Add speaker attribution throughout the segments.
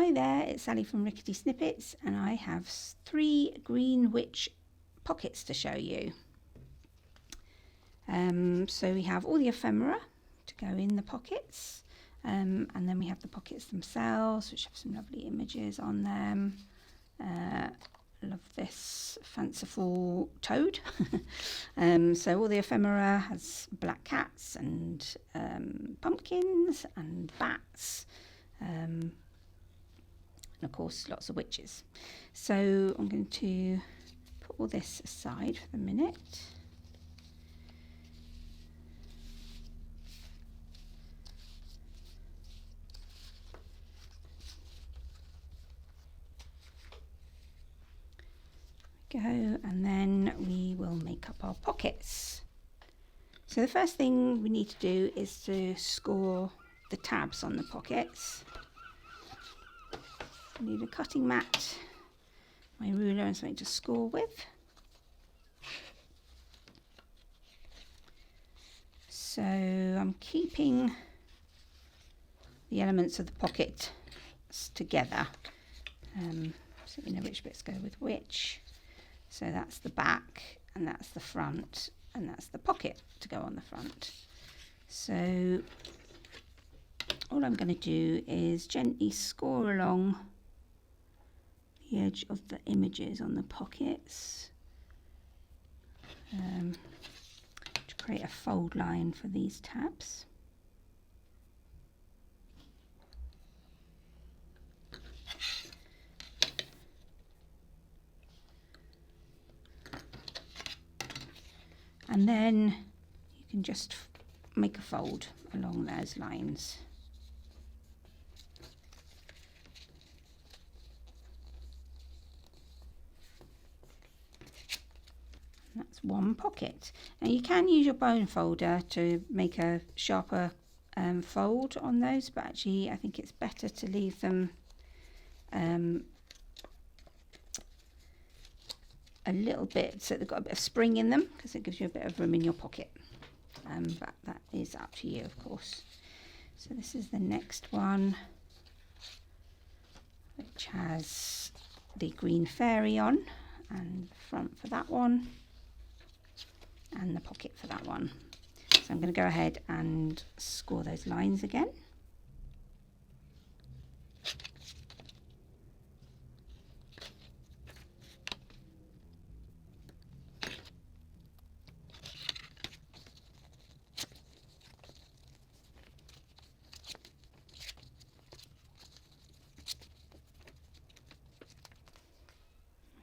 Speaker 1: Hi there, it's Sally from Rickety Snippets, and I have 3 green witch pockets to show you. So we have all the ephemera to go in the pockets, and then we have the pockets themselves, which have some lovely images on them. Love this fanciful toad. So all the ephemera has black cats and pumpkins and bats. And of course lots of witches. So I'm going to put all this aside for the minute. Go, and then we will make up our pockets. So the first thing we need to do is to score the tabs on the pockets. I need a cutting mat, my ruler and something to score with. So I'm keeping the elements of the pocket together, so we know which bits go with which. So that's the back, and that's the front, and that's the pocket to go on the front. So all I'm going to do is gently score along the edge of the images on the pockets to create a fold line for these tabs. And then you can just make a fold along those lines. That's one pocket. And you can use your bone folder to make a sharper fold on those, but actually I think it's better to leave them a little bit so they've got a bit of spring in them, because it gives you a bit of room in your pocket. But that is up to you, of course. So this is the next one, which has the green fairy on, and the front for that one, and the pocket for that one. So I'm going to go ahead and score those lines again.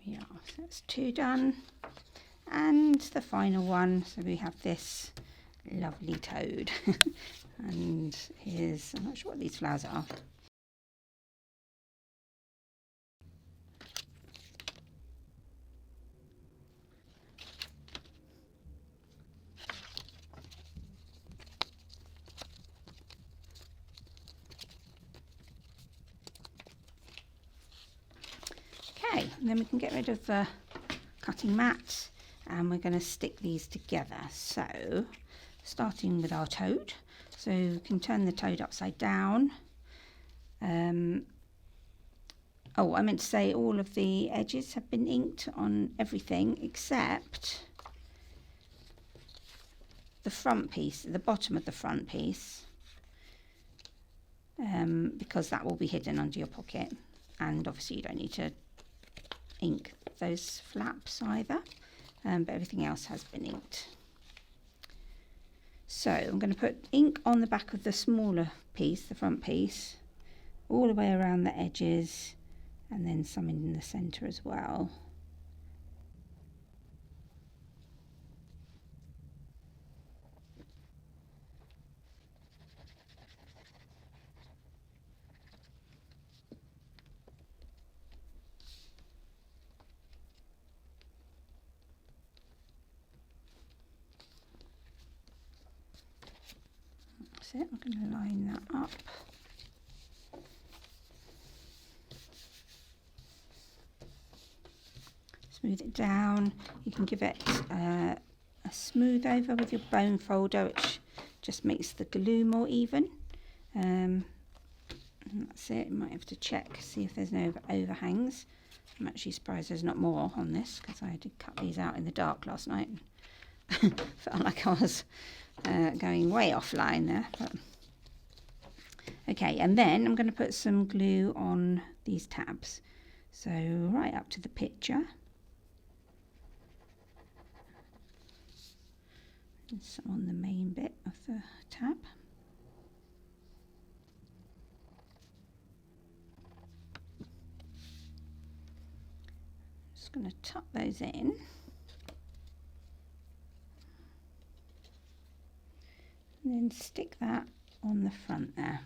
Speaker 1: Yeah, so that's 2 done. And the final one, so we have this lovely toad. And here's, I'm not sure what these flowers are. Okay, and then we can get rid of the cutting mat, and we're going to stick these together. So starting with our toad, so we can turn the toad upside down. Oh, I meant to say all of the edges have been inked on everything except the front piece, the bottom of the front piece, because that will be hidden under your pocket, and obviously you don't need to ink those flaps either, but everything else has been inked. So I'm going to put ink on the back of the smaller piece, the front piece, all the way around the edges, and then some in the centre as well. That's it, I'm going to line that up. Smooth it down. You can give it a smooth over with your bone folder, which just makes the glue more even. And that's it. You might have to check, see if there's no overhangs. I'm actually surprised there's not more on this, because I did cut these out in the dark last night. Felt like I was going way offline there. But okay, and then I'm going to put some glue on these tabs. So right up to the picture. And some on the main bit of the tab. Just going to tuck those in. And then stick that on the front there.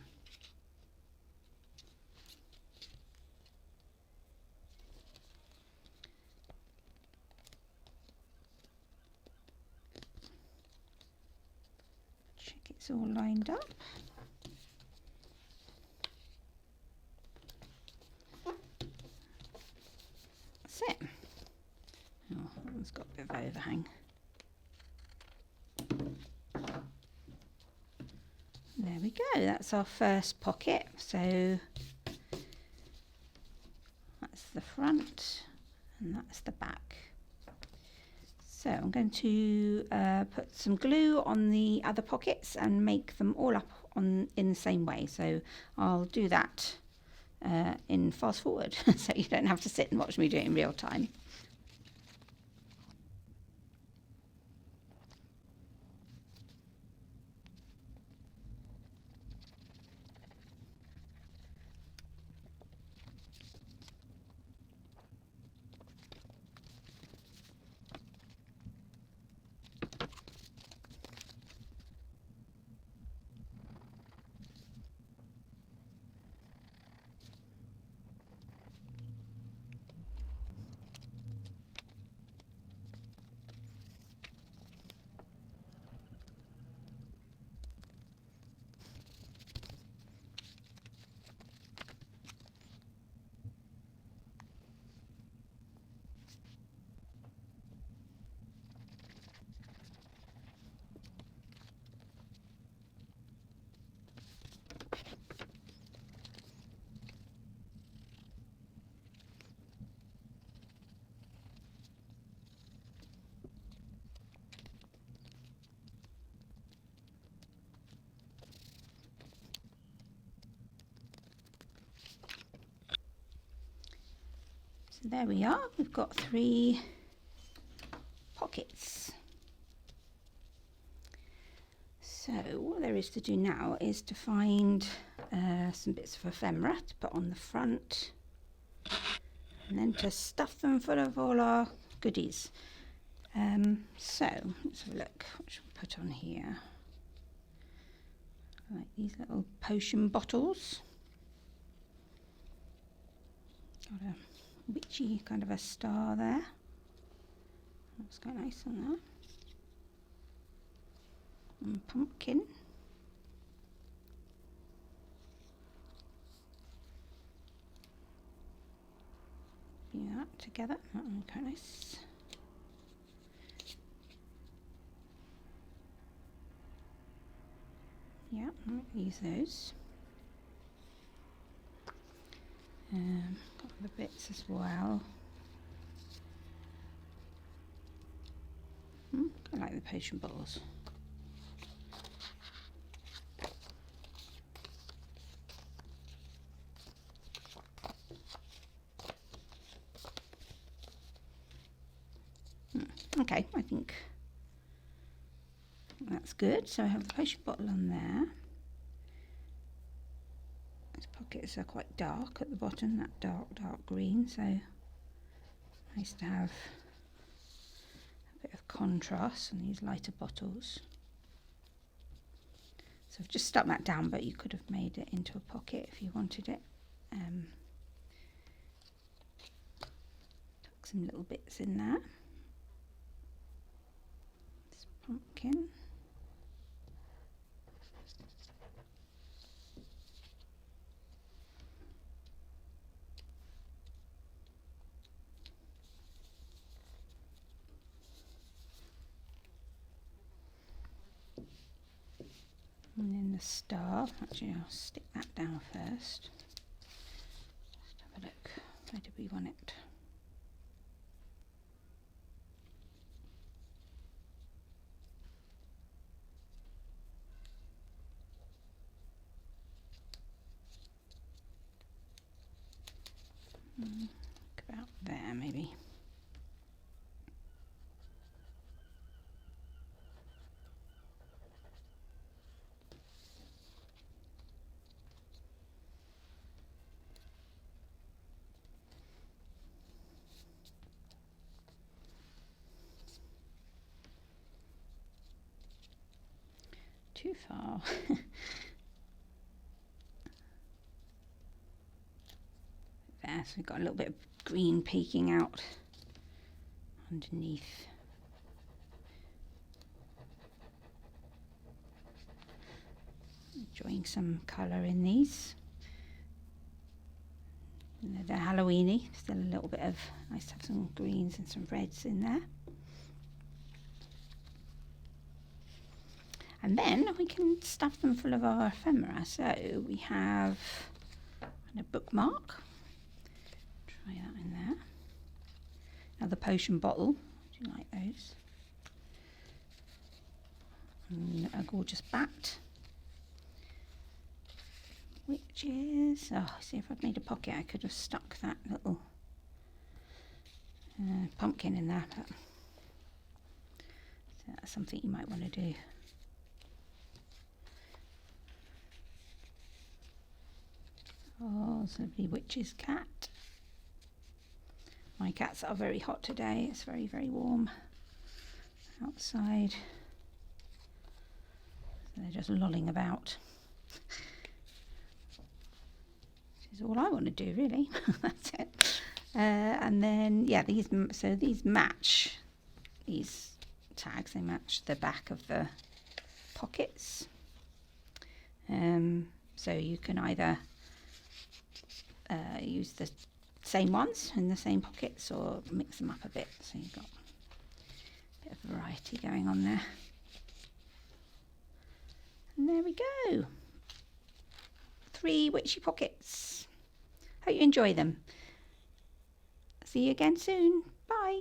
Speaker 1: Check it's all lined up. That's it. Oh, that one's got a bit of overhang. There we go, that's our first pocket. So that's the front and that's the back. So I'm going to put some glue on the other pockets and make them all up in the same way. So I'll do that in fast forward so you don't have to sit and watch me do it in real time. So there we are, we've got 3 pockets. So what there is to do now is to find some bits of ephemera to put on the front and then to stuff them full of all our goodies. So let's have a look, what should we put on here? I like these little potion bottles. Got a witchy kind of a star there. That's quite nice on that. And pumpkin. Do that together. That would be quite nice. Yeah, I'll use those. Got other bits as well. I like the potion bottles. Okay, I think that's good. So I have the potion bottle on there. These pockets are quite dark at the bottom, that dark green, so nice to have a bit of contrast on these lighter bottles. So I've just stuck that down, but you could have made it into a pocket if you wanted it. Tuck some little bits in there. This pumpkin. And then the star. Actually, I'll stick that down first. Let's have a look. Where do we want it? About there, maybe. Too far. There, so we've got a little bit of green peeking out underneath. Enjoying some colour in these. They're Halloweeny, still a little bit of, nice to have some greens and some reds in there. And then we can stuff them full of our ephemera. So we have a bookmark. Try that in there. Another potion bottle. Do you like those? And a gorgeous bat. Which is, oh, see, if I'd made a pocket I could have stuck that little pumpkin in there, but so that's something you might want to do. Oh, it's a lovely witch's cat. My cats are very hot today. It's very, very warm outside. So they're just lolling about. Which is all I want to do, really. That's it. And then, yeah, these match, these tags, they match the back of the pockets. So you can either use the same ones in the same pockets or mix them up a bit, so you've got a bit of variety going on there. And there we go, 3 witchy pockets. Hope you enjoy them. See you again soon. Bye.